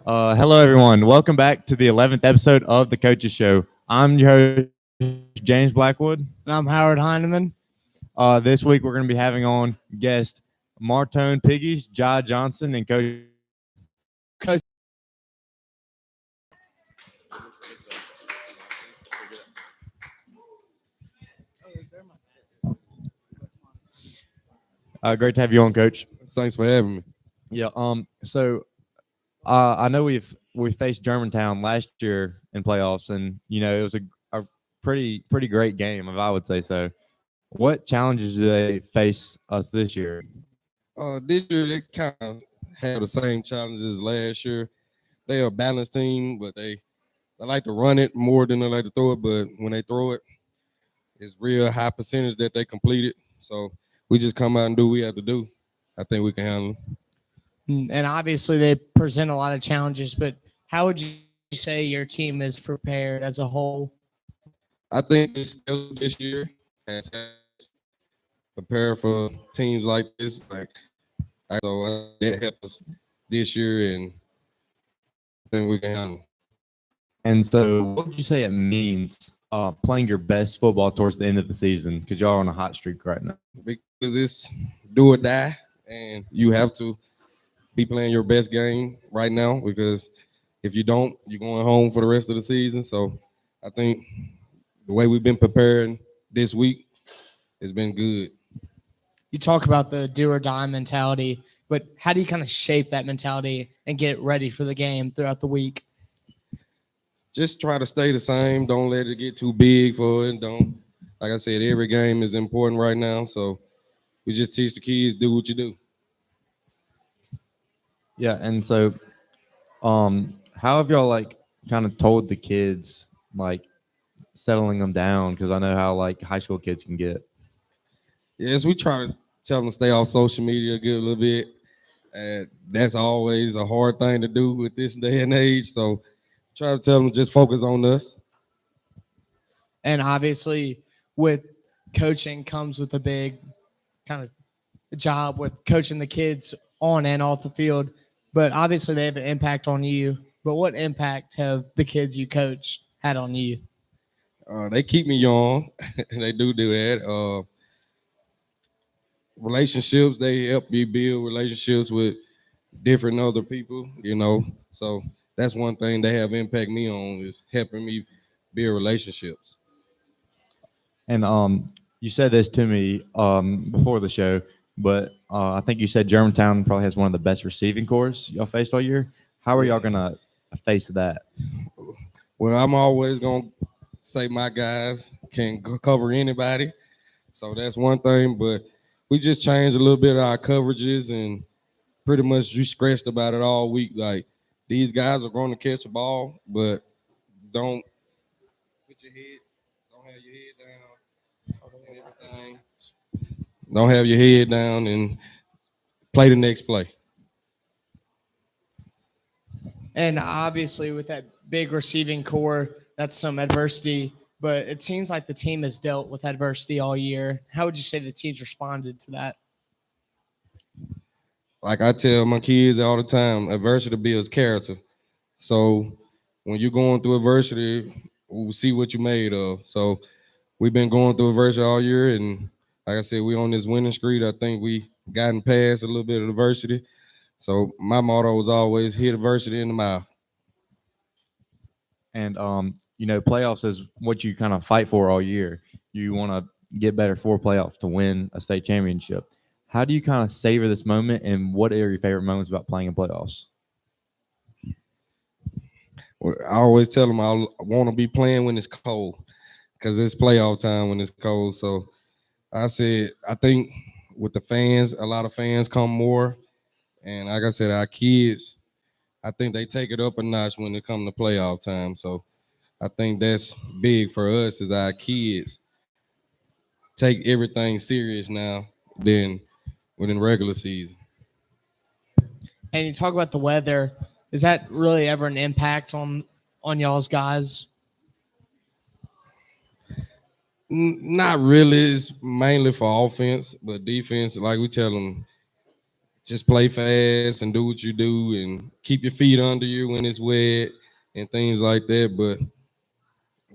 Hello, everyone. Welcome back to the 11th episode of the Coaches Show. I'm your host, James Blackwood. And I'm Howard Heineman. This week, we're going to be having on guest Martone Piggies, Jai Johnson, and Coach. Coach. Great to have you on, Coach. Thanks for having me. Yeah. I know we faced Germantown last year in playoffs, and it was a pretty great game, if I would say so. What challenges do they face us this year? This year they kind of have the same challenges as last year. They're a balanced team, but they like to run it more than they like to throw it. But when they throw it, it's real high percentage that they complete it. So we just come out and do what we have to do. I think we can handle it. And obviously they present a lot of challenges, but how would you say your team is prepared as a whole? I think this year has prepared for teams like this. So that helped us this year, and I think we can handle it. And so, what would you say it means playing your best football towards the end of the season? Because y'all are on a hot streak right now. Because it's do or die, and you have to be playing your best game right now. Because if you don't, you're going home for the rest of the season. So I think the way we've been preparing this week has been good. You talk about the do or die mentality, but how do you kind of shape that mentality and get ready for the game throughout the week? Just try to stay the same. Don't let it get too big for it. Don't, like I said, every game is important right now. So we just teach the kids, do what you do. Yeah, and so, how have y'all kind of told the kids settling them down? Because I know how high school kids can get. Yes, we try to tell them to stay off social media a good little bit. That's always a hard thing to do with this day and age. So try to tell them to just focus on us. And obviously, with coaching comes with a big kind of job with coaching the kids on and off the field. But obviously, they have an impact on you. But what impact have the kids you coach had on you? They keep me young. They do that. Relationships, they help me build relationships with different other people, So that's one thing they have impact me on is helping me build relationships. And you said this to me before the show, but I think you said Germantown probably has one of the best receiving cores y'all faced all year. How are y'all gonna face that? Well, I'm always gonna say my guys can cover anybody, so that's one thing. But we just changed a little bit of our coverages, and pretty much you scratched about it all week. Like these guys are going to catch a ball, but don't put your head, don't have your head down, and everything. Don't have your head down and play the next play. And obviously, with that big receiving core, that's some adversity. But it seems like the team has dealt with adversity all year. How would you say the team's responded to that? Like I tell my kids all the time, adversity builds character. So when you're going through adversity, we'll see what you made of. So we've been going through adversity all year, and like I said, we on this winning streak. I think we gotten past a little bit of adversity. So my motto was always hit adversity in the mouth. And playoffs is what you kind of fight for all year. You want to get better for playoffs to win a state championship. How do you kind of savor this moment, and what are your favorite moments about playing in playoffs? Well, I always tell them I want to be playing when it's cold because it's playoff time when it's cold. So I said, I think with the fans, a lot of fans come more. And like I said, our kids, I think they take it up a notch when it comes to playoff time. So I think that's big for us is our kids take everything serious now than within regular season. And you talk about the weather. Is that really ever an impact on y'all's guys? Not really. It's mainly for offense, but defense, like we tell them, just play fast and do what you do and keep your feet under you when it's wet and things like that. But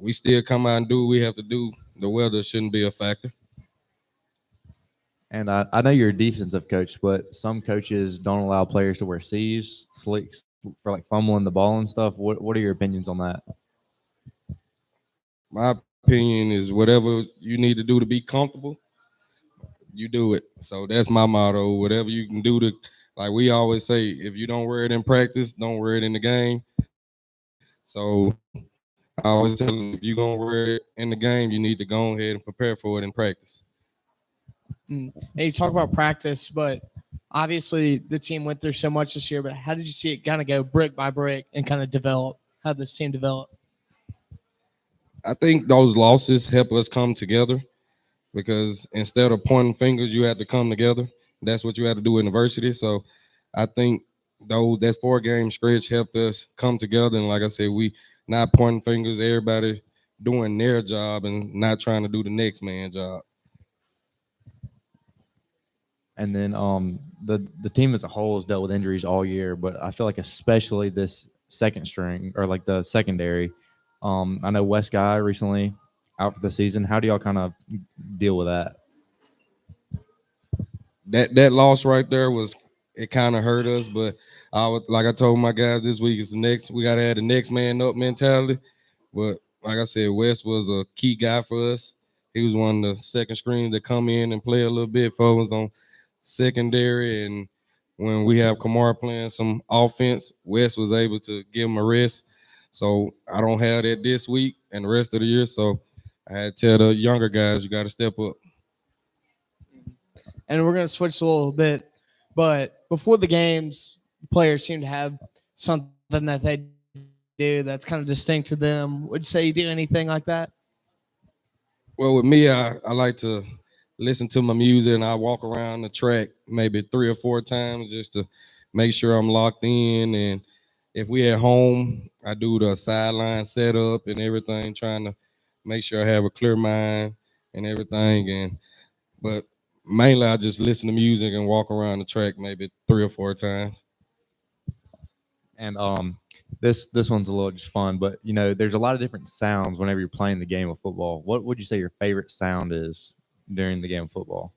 we still come out and do what we have to do. The weather shouldn't be a factor. And I know you're a defensive coach, but some coaches don't allow players to wear sleeves, slicks for like fumbling the ball and stuff. What are your opinions on that? My opinion is whatever you need to do to be comfortable, you do it. So that's my motto. Whatever you can do to, like we always say, if you don't wear it in practice, don't wear it in the game. So I always tell them, if you're gonna wear it in the game, you need to go ahead and prepare for it in practice. And you talk about practice, but obviously the team went through so much this year. But how did you see it kind of go brick by brick and kind of develop? How did this team develop? I think those losses help us come together because instead of pointing fingers, you had to come together. That's what you had to do in varsity. So I think that 4-game stretch helped us come together. And like I said, we not pointing fingers, everybody doing their job and not trying to do the next man's job. And then the team as a whole has dealt with injuries all year, but I feel like especially this second string or like the secondary. I know West Guy recently out for the season. How do y'all kind of deal with that? That loss right there it kind of hurt us, but like I told my guys this week, we gotta have the next man up mentality. But like I said, West was a key guy for us. He was one of the second screens that come in and play a little bit for us on secondary. And when we have Kamar playing some offense, West was able to give him a rest. So I don't have that this week and the rest of the year. So I had to tell the younger guys, you got to step up. And we're going to switch a little bit. But before the games, the players seem to have something that they do that's kind of distinct to them. Would you say you do anything like that? Well, with me, I like to listen to my music and I walk around the track maybe 3 or 4 times just to make sure I'm locked in. And if we at home, I do the sideline setup and everything, trying to make sure I have a clear mind and everything. But mainly I just listen to music and walk around the track maybe 3 or 4 times. And this one's a little just fun, but you know, there's a lot of different sounds whenever you're playing the game of football. What would you say your favorite sound is during the game of football?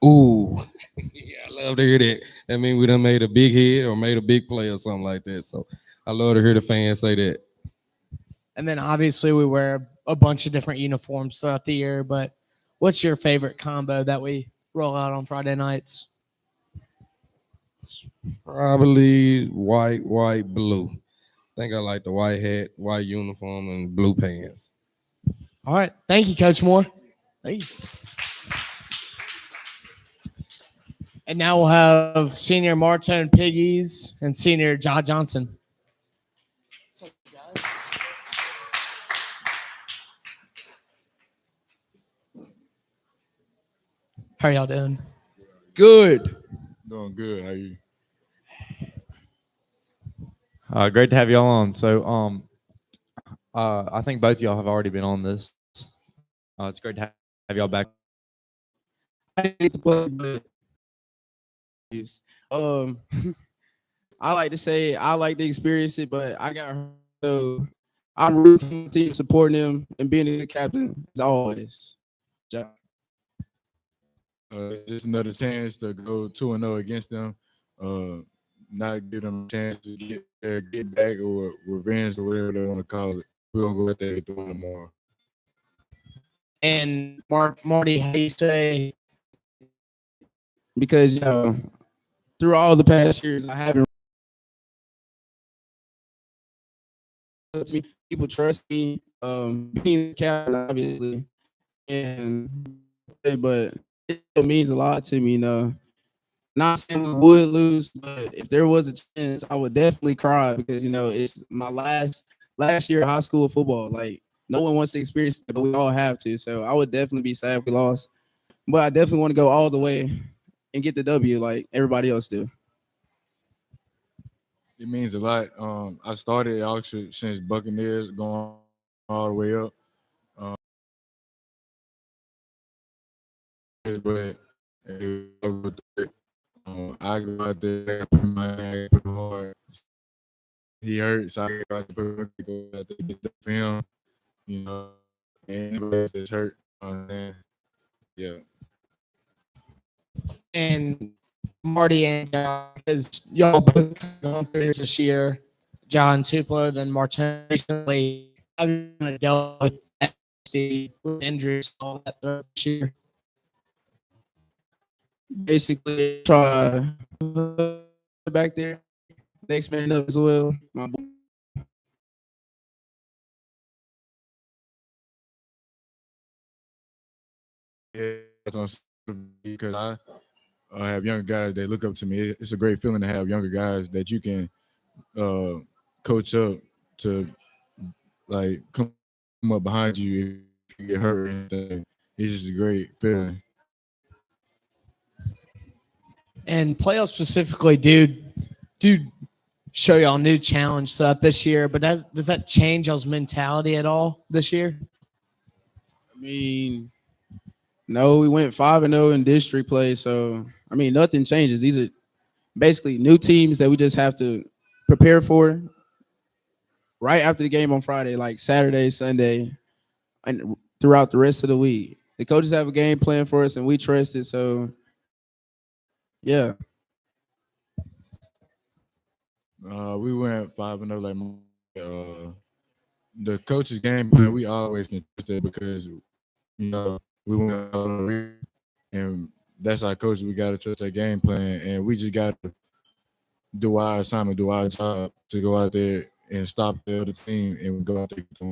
Ooh, yeah, I love to hear that. That means we done made a big hit or made a big play or something like that. So I love to hear the fans say that. And then obviously we wear a bunch of different uniforms throughout the year. But what's your favorite combo that we roll out on Friday nights? Probably white, blue. I think I like the white hat, white uniform, and blue pants. All right. Thank you, Coach Moore. Thank you. And now we'll have senior Martone Piggies and senior Ja Johnson. What's up, guys? How are y'all doing? Good. Doing good. How you? Great to have y'all on. So, I think both of y'all have already been on this. It's great to have y'all back. I hate to play, but I like to say I like to experience it, but I got hurt, so I'm rooting for the team, supporting them, and being a good captain as always. Ja. It's just another chance to go 2-0 against them. Not give them a chance to get back or revenge or whatever they want to call it. We're gonna go out there and do it tomorrow. And Marty, how you say? Because through all the past years, I haven't. People trust me, being the captain, obviously, but it means a lot to me. Not saying we would lose, but if there was a chance, I would definitely cry because it's my last year of high school football. Like no one wants to experience it, but we all have to. So I would definitely be sad if we lost, but I definitely want to go all the way and get the W like everybody else do. It means a lot. I started at Oxford since Buccaneers, going all the way up. But I go out there, I put my I put hard. He hurt, so I go out there, get the film, you know, and anybody that's hurt, yeah. And Marty and John, because y'all both gone through this year, John Tupelo, then Martin recently. I'm gonna deal with with injuries all that this year. Basically, try back there. Next man up as well. My boy. Yeah, because I have younger guys that look up to me. It's a great feeling to have younger guys that you can coach up to like come up behind you if you get hurt or anything. It's just a great feeling. And playoffs specifically, do show y'all new challenge stuff this year. But does that change y'all's mentality at all this year? I mean, no, we went 5-0 in district play, so I mean nothing changes. These are basically new teams that we just have to prepare for right after the game on Friday, like Saturday, Sunday, and throughout the rest of the week. The coaches have a game plan for us, and we trust it. So, yeah. We went 5-0 like the coach's game plan. We always can trust it because you know we went on the ring, and that's our coach. We got to trust that game plan, and we just got to do our assignment, do our job to go out there and stop the other team, and we go out there to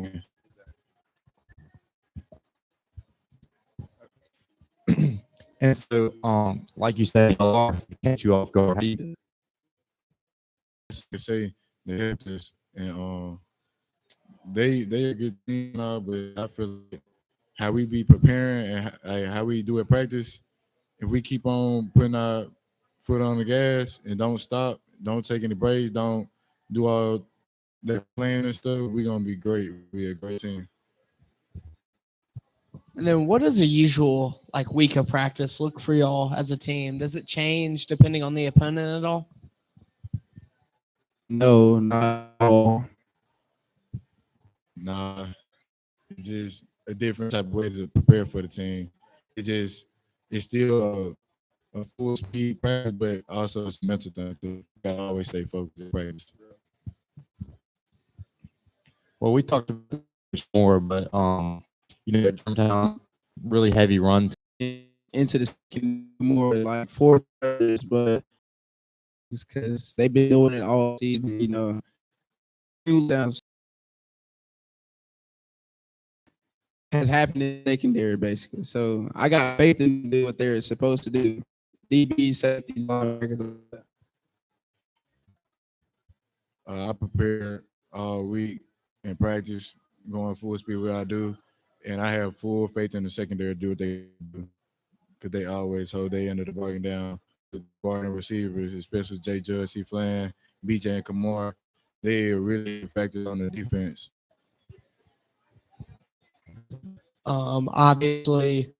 win. And so, like you said, catch you off guard. How do you, I say they helped us, and they a good team now, but I feel like how we be preparing and how we do at practice, if we keep on putting our foot on the gas and don't stop, don't take any breaks, don't do all that playing and stuff, we're gonna be great. We're a great team. And then what does a usual like week of practice look for y'all as a team? Does it change depending on the opponent at all? No, not at all. Nah, it's just a different type of way to prepare for the team. It's still a full speed practice, but also it's a mental thing too. You gotta always stay focused in practice. well, we talked about this more, but Germantown really heavy run. Into the second more like 4 quarters, but it's because they've been doing it all season, you know. Two downs has happened in secondary basically. So I got faith in them to do what they're supposed to do. DB, safeties, linebackers. I prepare all week in practice, going full speed what I do, and I have full faith in the secondary to do what they do because they always hold their end of the bargain down. The guarding receivers, especially Jay Judge, C. Flan, BJ, and Kamar, they are really effective on the defense. Obviously,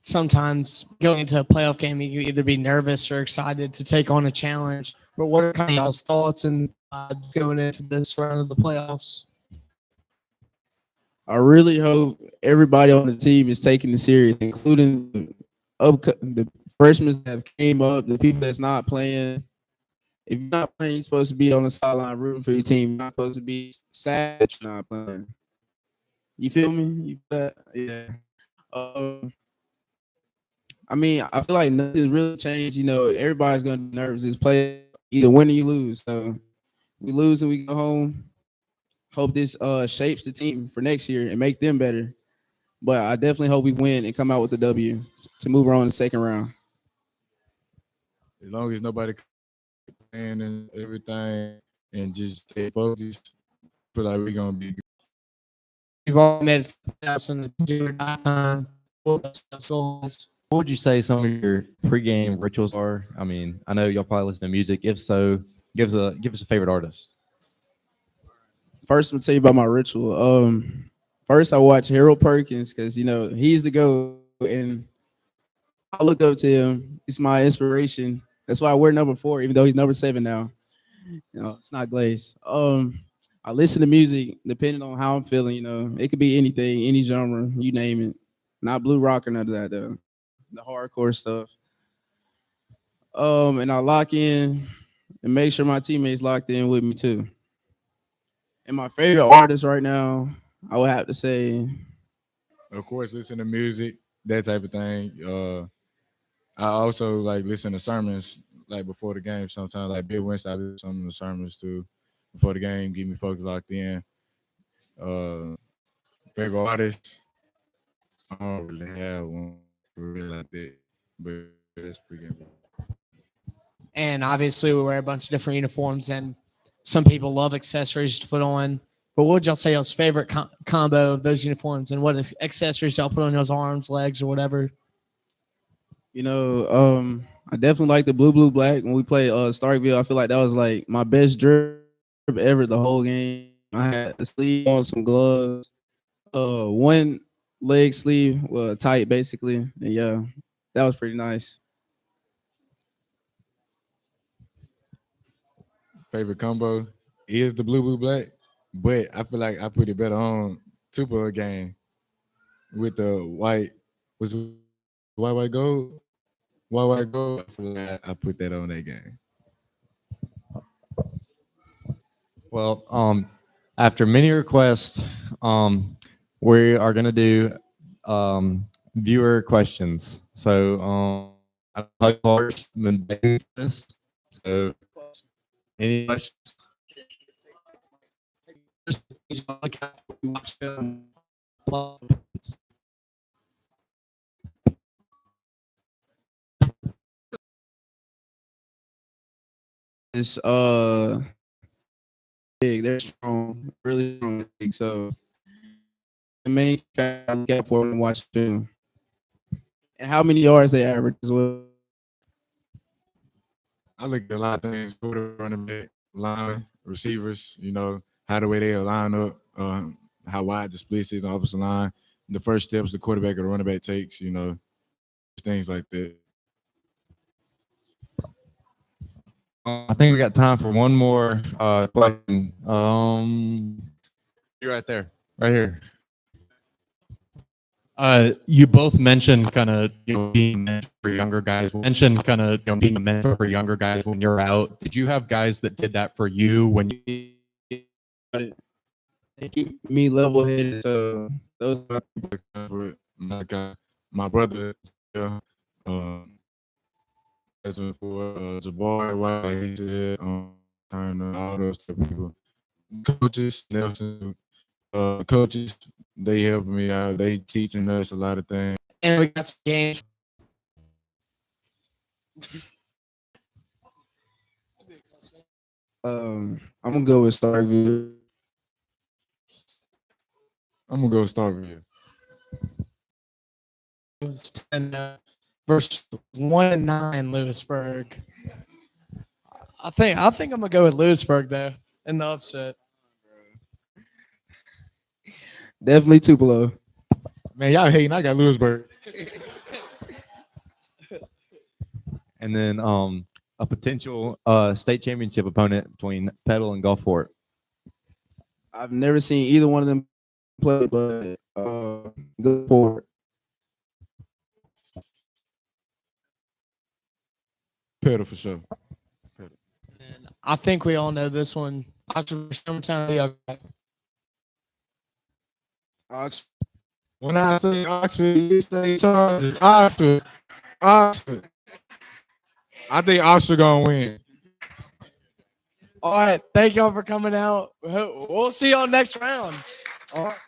sometimes going into a playoff game, you can either be nervous or excited to take on a challenge. But what are kind of y'all's thoughts and going into this round of the playoffs? I really hope everybody on the team is taking it serious, including the freshmen that came up, the people that's not playing. If you're not playing, you're supposed to be on the sideline rooting for your team. You're not supposed to be sad that you're not playing. You feel me? Yeah. I mean, I feel like nothing's really changed. You know, everybody's gonna be nervous. It's play either win or you lose. So we lose and we go home. Hope this shapes the team for next year and make them better. But I definitely hope we win and come out with the W to move on in the second round. As long as nobody playing and everything and just stay focused, I feel like we're gonna be good. You've already made it to the playoffs in the junior time. What would you say some of your pregame rituals are? I mean, I know y'all probably listen to music. If so, give us a favorite artist. First, I'm gonna tell you about my ritual. First I watch Harold Perkins because you know he's the GOAT, and I look up to him. He's my inspiration. That's why I wear number 4, even though he's number 7 now. You know, it's not Glaze. I listen to music depending on how I'm feeling. You know, it could be anything, any genre, you name it. Not blue rock or none of that though. The hardcore stuff. And I lock in and make sure my teammates locked in with me too. And my favorite artist right now, I would have to say, Of course, listen to music, that type of thing. I also like listen to sermons like before the game. Sometimes like Bill Winston, I listen to some of the sermons too before the game, get me focused, locked in. Favorite artist, I don't really have one really like that, but that's pretty good. And obviously, we wear a bunch of different uniforms, and some people love accessories to put on. But what would y'all say y'all's favorite combo of those uniforms, and what accessories y'all put on those arms, legs, or whatever? you know, I definitely like the blue black when we play Starkville. I feel like that was like my best drip ever the whole game. I had a sleeve on, some gloves, one leg sleeve, tight basically. And yeah, that was pretty nice. Favorite combo is the blue black, but I feel like I put it better on Tupa game with the white. Was it white gold? White gold. I feel like I put that on that game. Well, after many requests, we are gonna do viewer questions. So I like first, then this. So any questions? It's big. They're strong, really strong. So the main factor I look out for when I watch film, and how many yards they average as well. I look at a lot of things: quarter, running back, line, receivers. You know how the way they line up, how wide the splits is on offensive line, the first steps the quarterback or the running back takes. You know, things like that. I think we got time for one more question. You're right there, right here. You both mentioned kind of being a mentor for younger guys. Mentioned kind of being a mentor for younger guys when you're out. Did you have guys that did that for you when you? They keep me level headed. Those My brother, has been for Jabari White, he said, Turner, all those type of people. Coaches, Nelson, coaches, they helping me out. They teaching us a lot of things. And we got some games. I'm gonna go with Starkville. I'm gonna go Starkville. Versus 1-9 Lewisburg. I think I'm gonna go with Lewisburg though in the upset. Definitely Tupelo. Man, y'all hating. I got Lewisburg. And then a potential state championship opponent between Petal and Gulfport. I've never seen either one of them play, but good for it. Pedal for sure. And I think we all know this one. When I say Oxford, you say Chargers. Oxford. Oxford. I think Oxford gonna win. All right. Thank y'all for coming out. We'll see y'all next round. All right.